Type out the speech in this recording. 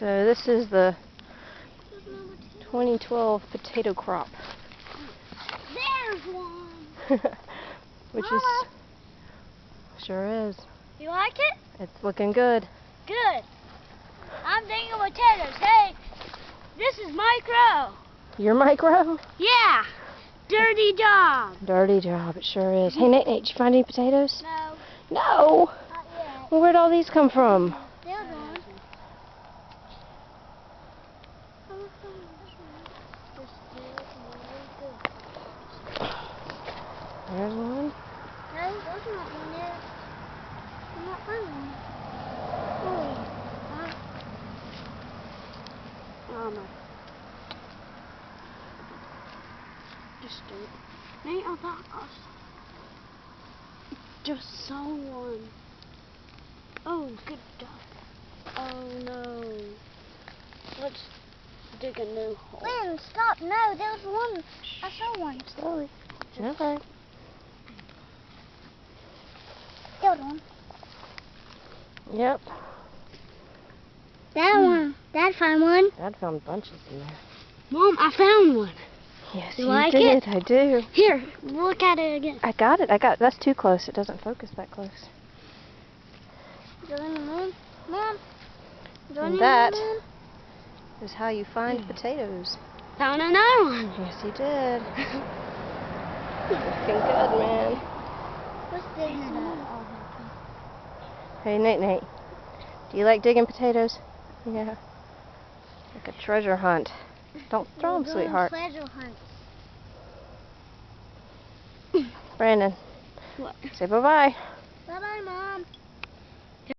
So this is the 2012 potato crop. There's one! Which Mama. is, sure is. You like it? It's looking good. Good. I'm thinking potatoes. Hey, this is micro. Your micro? Yeah. Dirty job. Dirty job, it sure is. Hey Nate, did you find any potatoes? No, No! not yet. Well, where'd all these come from? There's one. There's one. No, there's not one yet. I'm not finding one. Oh no. Just do it. Nate, I thought I just saw one. Oh, good job. Oh no. Let's dig a new hole. Lynn, stop. No, there was one. I saw one. Slowly. Okay. There was one. Yep. That one. Dad found one. Dad found bunches in there. Mom, I found one. Yes, You you like did. it? I do. Here, look at it again. I got it. That's too close. It doesn't focus that close. Join the moon. Mom. Join And the that moon. is how you find potatoes. Found another one. Yes, you did. Looking good, man. What's this one? Hey, Nate. Do you like digging potatoes? Yeah. Like a treasure hunt. Don't throw them, sweetheart. Treasure hunts. Brandon. What? Say bye-bye. Bye-bye, Mom.